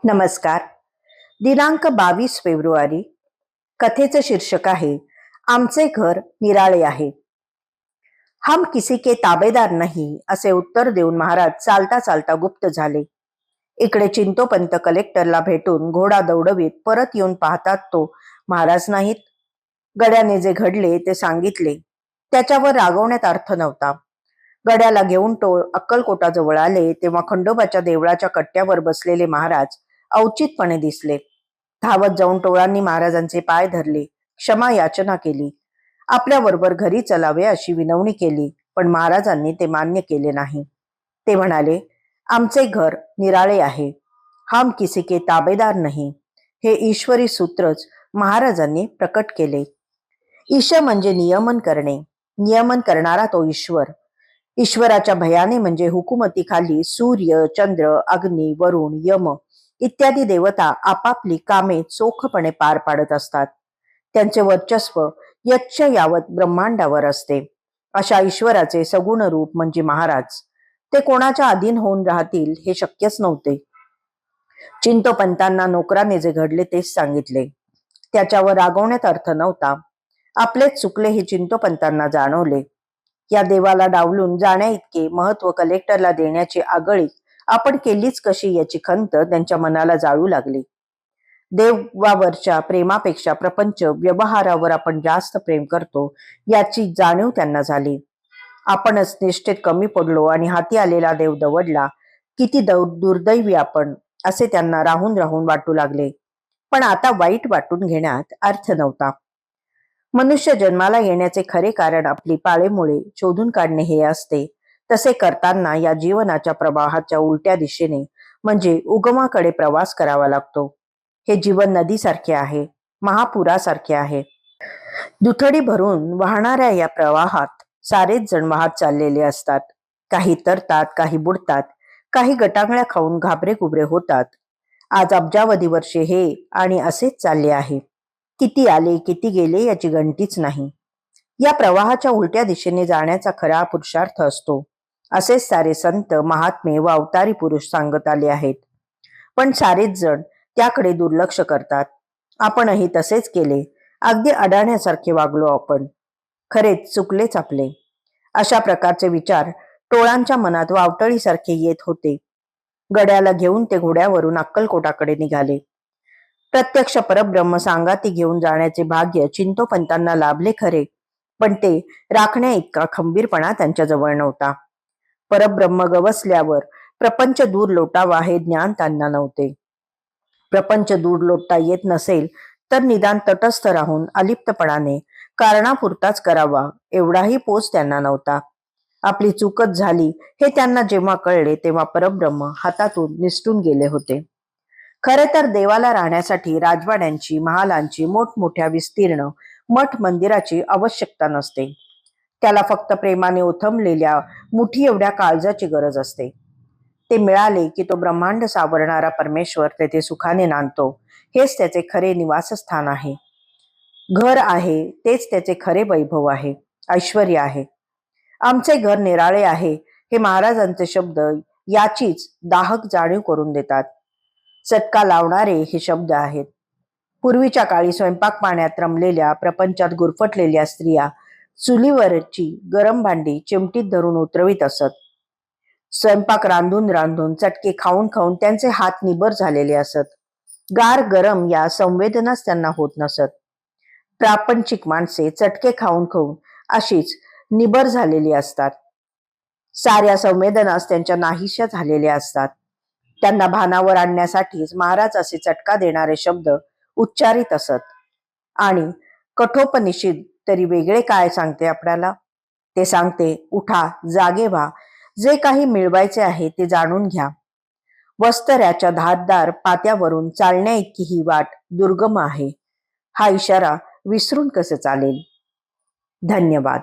नमस्कार. दिनांक 22 फेब्रुवारी. कथेचं शीर्षक आहे आमचे घर निराळे आहे. हम किसी के ताबेदार नाही असे उत्तर देऊन महाराज चालता चालता गुप्त झाले. इकडे चिंतोपंत कलेक्टरला भेटून घोडा दौडवीत परत येऊन पाहतात तो महाराज नाहीत. गड्याने जे घडले ते सांगितले. त्याच्यावर रागवण्यात अर्थ नव्हता. गड्याला घेऊन टोळ अक्कलकोटाजवळ आले तेव्हा खंडोबाच्या देवळाच्या कट्ट्यावर बसलेले महाराज अवचितपणे दिसले. धावत जाऊन टोळांनी महाराजांचे पाय धरले, क्षमा याचना केली, आपल्या बरोबर घरी चलावे अशी विनवणी केली. पण महाराजांनी ते मान्य केले नाही. ते म्हणाले, आमचे घर निराळे आहे. हम किसी के ताबेदार नाही. हे ईश्वरी सूत्रच महाराजांनी प्रकट केले. ईश म्हणजे नियमन करणे, नियमन करणारा तो ईश्वर. ईश्वराच्या भयाने म्हणजे हुकुमतीखाली सूर्य, चंद्र, अग्नी, वरुण, यम इत्यादी देवता आपापली कामे चोखपणे पार पाडत असतात. त्यांचे वर्चस्व यच्च यावत ब्रह्मांडावर असते. अशा ईश्वराचे सगुण रूप म्हणजे महाराज. ते कोणाच्या अधीन होऊन राहतील हे शक्यच नव्हते. चिंतोपंतांना नोकराने जे घडले तेच सांगितले. त्याच्यावर रागवण्यात अर्थ नव्हता. आपलेच चुकले हे चिंतोपंतांना जाणवले. या देवाला डावलून जाण्या इतके महत्व कलेक्टरला देण्याची आगळीक आपण केलीच कशी याची खंत त्यांच्या मनाला जाळू लागली. देवावरच्या प्रेमापेक्षा प्रपंच व्यवहारावर आपण जास्त प्रेम करतो याची जाणीव त्यांना झाली. आपणच निष्ठेत कमी पडलो आणि हाती आलेला देव दवडला. किती दुर्दैवी आपण, असे त्यांना राहून राहून वाटू लागले. पण आता वाईट वाटून घेण्यात अर्थ नव्हता. मनुष्य जन्माला येण्याचे खरे कारण आपली पाळेमुळे शोधून काढणे हे असते. तसे करताना या जीवनाच्या प्रवाहाच्या उलट्या दिशेने म्हणजे उगमाकडे प्रवास करावा लागतो. हे जीवन नदीसारखे आहे, महापुरासारखे आहे. दुथडी भरून वाहणाऱ्या या प्रवाहात सारेच जण वाहत चाललेले असतात. काही तरतात, काही बुडतात, काही गटांगळ्या खाऊन घाबरे गुबरे होतात. आज अब्जावधी वर्षे हे आणि असेच चालले आहे. किती आले किती गेले याची गणतीच नाही. या प्रवाहाच्या उलट्या दिशेने जाण्याचा खरा पुरुषार्थ असतो, असेच सारे संत, महात्मे व अवतारी पुरुष सांगत आले आहेत. पण सारेच जण त्याकडे दुर्लक्ष करतात. आपणही तसेच केले. अगदी अडाण्यासारखे वागलो आपण. खरेच चुकलेच आपले. अशा प्रकारचे विचार टोळांच्या मनात वावटळीसारखे येत होते. गड्याला घेऊन ते घोड्यावरून अक्कलकोटाकडे निघाले. प्रत्यक्ष परब्रह्म सांगाती घेऊन जाण्याचे भाग्य चिंतोपंतांना लाभले खरे, पण ते राखण्या इतका खंबीरपणा त्यांच्याजवळ नव्हता. परब्रह्म गवसल्यावर प्रपंच दूर लोटावा हे ज्ञान त्यांना नव्हते. प्रपंच दूर लोटता येत नसेल तर निदान तटस्थ राहून अलिप्तपणाने कारणापुरताच करावा एवढाही पोच त्यांना नव्हता. आपली चूकच झाली हे त्यांना जेव्हा कळले तेव्हा परब्रह्म हातातून निसटून गेले होते. खरे तर देवाला राहण्यासाठी राजवाड्यांची, महालांची, मोठमोठ्या विस्तीर्ण मठ मंदिराची आवश्यकता नसते. त्याला फक्त प्रेमाने ओथंबलेल्या मुठी एवढ्या काळजाची गरज असते. ते मिळाले की तो ब्रह्मांड सावरणारा परमेश्वर तेथे सुखाने नांदतो. हेच त्याचे खरे निवासस्थान आहे. घर आहे तेच त्याचे खरे वैभव आहे, ऐश्वर्य आहे. आमचे घर निराळे आहे हे महाराजांचे शब्द याचीच दाहक जाणीव करून देतात. चटका लावणारे हे शब्द आहेत. पूर्वीच्या काळी स्वयंपाक पाण्यात रमलेल्या, प्रपंचात गुरफटलेल्या स्त्रिया चुलीवरची गरम भांडी चिमटीत धरून उतरवीत असत. स्वयंपाक रांधून रांधून, चटके खाऊन खाऊन त्यांचे हात निबर झालेले असत. गार गरम या संवेदनाच त्यांना होत नसत. प्रापंचिक माणसे चटके खाऊन खाऊन अशीच निबर झालेली असतात. साऱ्या संवेदनाच त्यांच्या नाहीशा झालेल्या असतात. त्यांना भानावर आणण्यासाठीच महाराज असे चटका देणारे शब्द उच्चारित असत. आणि कठोपनिषद तरी वेगळे काय सांगते आपल्याला? ते सांगते, उठा, जागे व्हा, जे काही मिळवायचे आहे ते जाणून घ्या. वस्तऱ्याच्या धारदार पात्यावरून चालण्या इतकी ही वाट दुर्गम आहे. हा इशारा विसरून कसे चालेल? धन्यवाद.